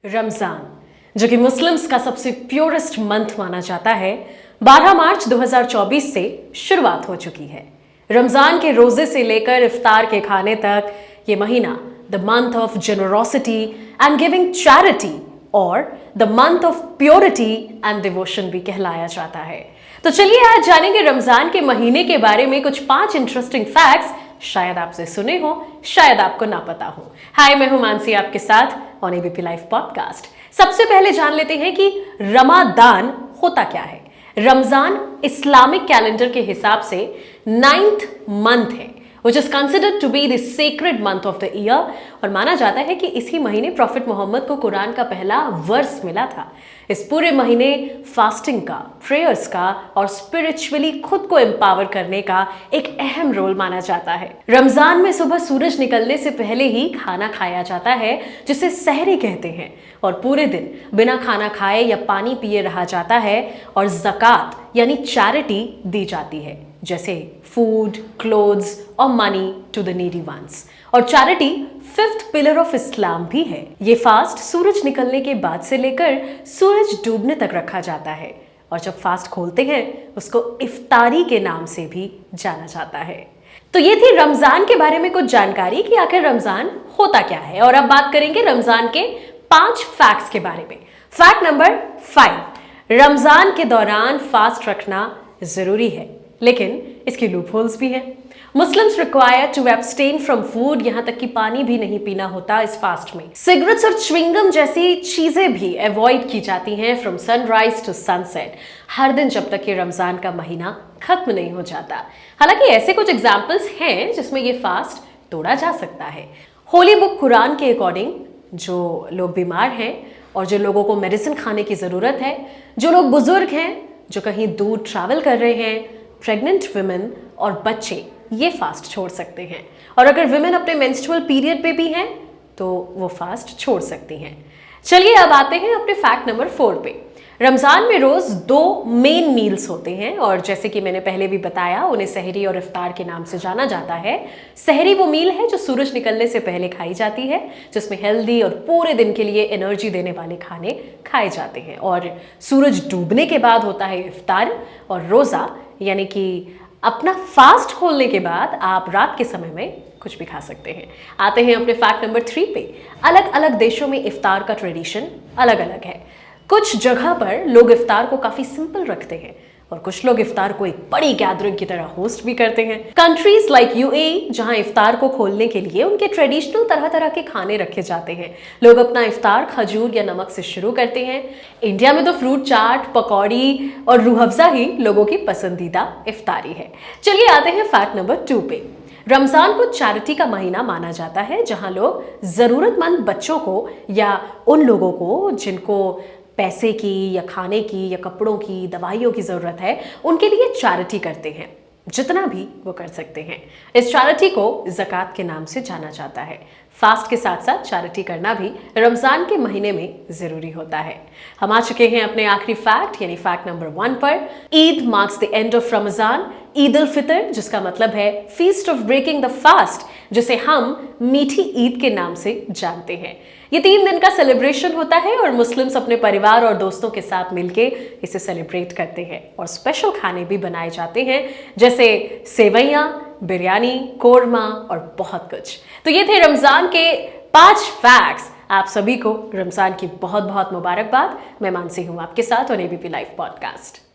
रमजान, जो कि मुस्लिम्स का सबसे प्योरेस्ट मंथ माना जाता है, 12 मार्च 2024 से शुरुआत हो चुकी है। रमजान के रोजे से लेकर इफ्तार के खाने तक ये महीना the month of generosity and giving charity और the month of purity and devotion भी कहलाया जाता है। तो चलिए आज जानेंगे रमजान के महीने के बारे में कुछ 5 इंटरेस्टिंग फैक्ट्स, शायद आपसे सुने हो, शायद आपको ना पता हो। हाय, मैं हूं मानसी आपके साथ ऑन एबीपी लाइव पॉडकास्ट। सबसे पहले जान लेते हैं कि रमादान होता क्या है। रमजान इस्लामिक कैलेंडर के हिसाब से 9th मंथ है, which is considered to be the sacred month of the year, और माना जाता है कि इसी महीने प्रॉफिट मोहम्मद को कुरान का पहला वर्स मिला था। इस पूरे महीने फास्टिंग का, प्रेयर्स का और स्पिरिचुअली खुद को एम्पावर करने का एक अहम रोल माना जाता है। रमजान में सुबह सूरज निकलने से पहले ही खाना खाया जाता है, जिसे सहरी कहते हैं, और पूरे दिन बिना खाना खाए या पानी पिए रहा जाता है और ज़कात यानी चैरिटी दी जाती है, जैसे फूड, क्लोथ्स और money to the needy ones. और charity 5th pillar of Islam भी है। ये फास्ट सूरज निकलने के बाद से लेकर सूरज डूबने तक रखा जाता है, और जब फास्ट खोलते हैं उसको इफ्तारी के नाम से भी जाना जाता है। तो ये थी रमजान के बारे में कुछ जानकारी कि आखिर रमजान होता क्या है। और अब बात करेंगे रमजान के 5 फैक्ट्स के बारे में। फैक्ट नंबर 5, रमजान के दौरान फास्ट रखना जरूरी है, लेकिन इसकी लूप होल्स भी हैं। Muslims required to abstain from food, यहां तक कि पानी भी नहीं पीना होता इस फास्ट में। सिगरेट्स और च्युइंगम जैसी चीजें भी अवॉइड की जाती हैं फ्रॉम सनराइज टू सनसेट, हर दिन जब तक ये रमजान का महीना खत्म नहीं हो जाता। हालांकि ऐसे कुछ एग्जाम्पल्स हैं जिसमें ये फास्ट तोड़ा जा सकता है। होली बुक कुरान के अकॉर्डिंग जो लोग बीमार हैं और जो लोगों को मेडिसिन खाने की जरूरत है, जो लोग बुजुर्ग हैं, जो कहीं दूर ट्रैवल कर रहे हैं, प्रेग्नेंट वुमेन और बच्चे ये फास्ट छोड़ सकते हैं। और अगर वुमेन अपने मेंस्ट्रुअल पीरियड पे भी हैं तो वो फास्ट छोड़ सकती हैं। चलिए अब आते हैं अपने फैक्ट नंबर 4 पे। रमजान में रोज 2 मेन मील्स होते हैं, और जैसे कि मैंने पहले भी बताया, उन्हें सहरी और इफ्तार के नाम से जाना जाता है। सहरी वो मील है जो सूरज निकलने से पहले खाई जाती है, जिसमें हेल्दी और पूरे दिन के लिए एनर्जी देने वाले खाने खाए जाते हैं। और सूरज डूबने के बाद होता है इफ्तार, और रोजा यानी कि अपना फास्ट खोलने के बाद आप रात के समय में कुछ भी खा सकते हैं। आते हैं अपने फैक्ट नंबर 3 पे। अलग अलग देशों में इफ्तार का ट्रेडिशन अलग अलग है। कुछ जगह पर लोग इफ्तार को काफी सिंपल रखते हैं, और कुछ लोग इफ्तार को एक बड़ी गैदरिंग की तरह होस्ट भी करते हैं। कंट्रीज लाइक यूएई, जहां इफ्तार को खोलने के लिए उनके ट्रेडिशनल तरह तरह के खाने रखे जाते हैं। लोग अपना इफ्तार खजूर या नमक से शुरू करते हैं। इंडिया में तो फ्रूट चाट, पकौड़ी और रूह अफ़ज़ा ही लोगों की पसंदीदा इफ्तारी है। चलिए आते हैं फैक्ट नंबर 2 पे। रमजान को चैरिटी का महीना माना जाता है, जहां लोग जरूरतमंद बच्चों को या उन लोगों को जिनको पैसे की या खाने की या कपड़ों की, दवाइयों की जरूरत है, उनके लिए चैरिटी करते हैं, जितना भी वो कर सकते हैं। इस चैरिटी को ज़कात के नाम से जाना जाता है। फास्ट के साथ साथ चैरिटी करना भी रमजान के महीने में जरूरी होता है। हम आ चुके हैं अपने आखिरी फैक्ट यानी फैक्ट नंबर 1 पर। Eid marks the end of Ramzan. Eid ul Fitr, जिसका मतलब है feast of breaking the fast, जिसे हम मीठी ईद के नाम से जानते हैं। ये 3 दिन का सेलिब्रेशन होता है, और मुस्लिम्स अपने परिवार और दोस्तों के साथ मिलके इसे सेलिब्रेट करते हैं, और स्पेशल खाने भी बनाए जाते हैं, जैसे सेवैयां, बिरयानी, कोरमा और बहुत कुछ। तो ये थे रमजान के 5 फैक्ट्स। आप सभी को रमजान की बहुत बहुत मुबारकबाद। मैं मानसी हूं आपके साथ ऑन एबीपी लाइव पॉडकास्ट।